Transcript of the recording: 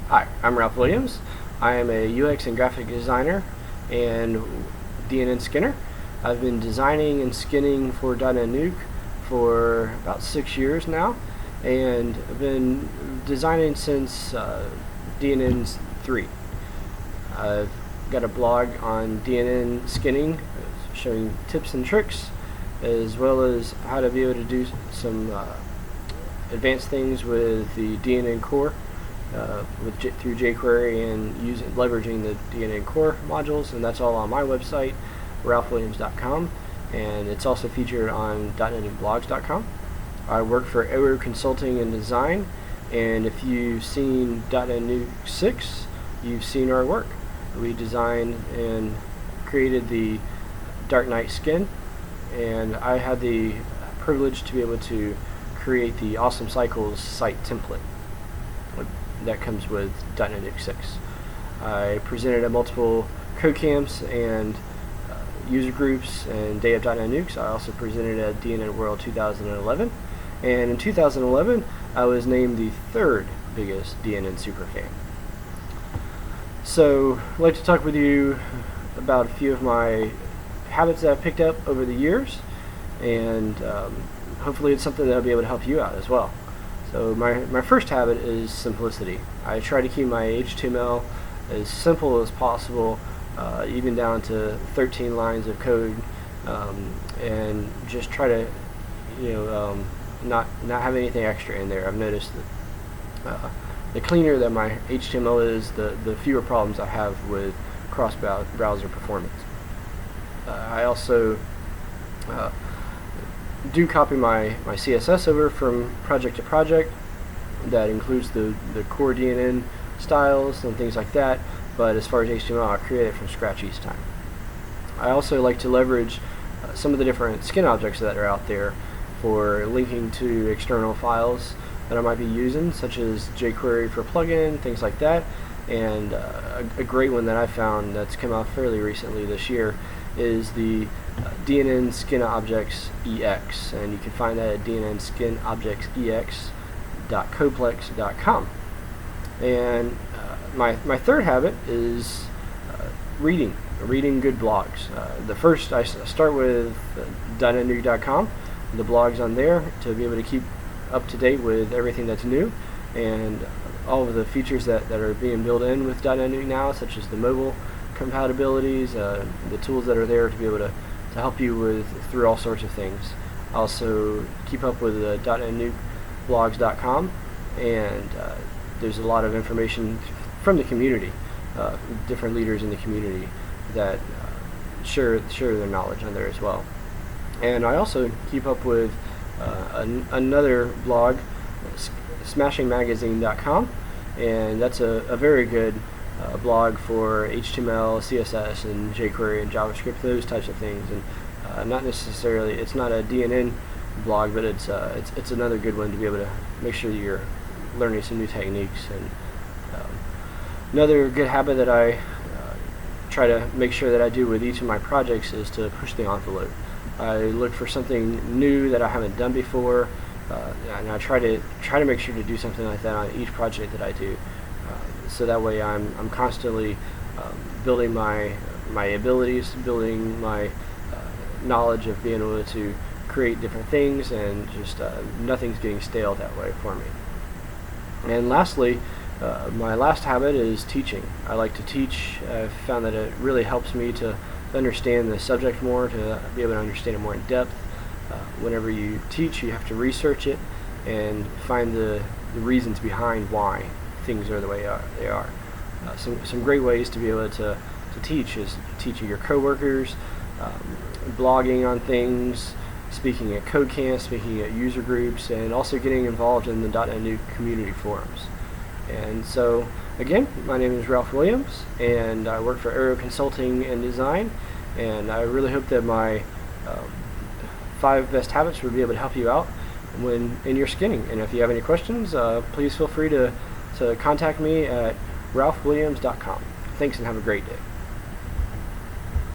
Hi, I'm Ralph Williams. I am a UX and graphic designer and DNN skinner. I've been designing and skinning for .NET Nuke for about 6 years now, and I've been designing since DNN 3. I've got a blog on DNN skinning, showing tips and tricks, as well as how to be able to do some advanced things with the DNN core through jQuery and leveraging the DNN core modules, and that's all on my website, ralphwilliams.com, and it's also featured on .NETnewblogs.com. I work for Aero Consulting and Design, and if you've seen .NET Nuke 6, you've seen our work. We designed and created the Dark Knight skin, and I had the privilege to be able to create the Awesome Cycles site template that comes with .NET Nuke 6. I presented at multiple code camps and user groups and Day of .NET Nukes. I also presented at DNN World 2011, and in 2011 I was named the 3rd biggest DNN superfan. So I'd like to talk with you about a few of my habits that I've picked up over the years, and hopefully it's something that'll be able to help you out as well. So my first habit is simplicity. I try to keep my HTML as simple as possible, even down to 13 lines of code, and just try to, not have anything extra in there. I've noticed that the cleaner that my HTML is, the fewer problems I have with cross-browser performance. I also do copy my CSS over from project to project. That includes the core DNN styles and things like that, but as far as HTML, I create it from scratch each time. I also like to leverage some of the different skin objects that are out there for linking to external files that I might be using, such as jQuery for plugin, things like that. And a great one that I found that's come out fairly recently this year is the DNN Skin Objects EX, and you can find that at dnnskinaobjectsex.coplex.com. And my third habit is reading good blogs. The first, I start with .NETnuke.com, the blogs on there, to be able to keep up to date with everything that's new and all of the features that are being built in with .NET Nuke now, such as the mobile compatibilities, the tools that are there to be able to help you through all sorts of things. I also keep up with .NETnewblogs.com, and there's a lot of information from the community, different leaders in the community that share their knowledge on there as well. And I also keep up with another blog, smashingmagazine.com, and that's a very good blog for HTML, CSS, and jQuery and JavaScript, those types of things. And not necessarily, it's not a DNN blog, but it's another good one to be able to make sure that you're learning some new techniques. And another good habit that I try to make sure that I do with each of my projects is to push the envelope. I look for something new that I haven't done before, and I try to make sure to do something like that on each project that I do. So that way I'm constantly building my abilities, building my knowledge of being able to create different things, and just nothing's getting stale that way for me. And lastly, my last habit is teaching. I like to teach. I've found that it really helps me to understand the subject more, to be able to understand it more in depth. Whenever you teach, you have to research it and find the reasons behind why things are the way they are. Some great ways to be able to teach is teaching your coworkers, blogging on things, speaking at code camps, speaking at user groups, and also getting involved in the .NET Nuke community forums. And so, again, my name is Ralph Williams, and I work for Aero Consulting and Design, and I really hope that my 5 best habits will be able to help you out when in your skinning. And if you have any questions, please feel free to contact me at ralphwilliams.com. Thanks, and have a great day.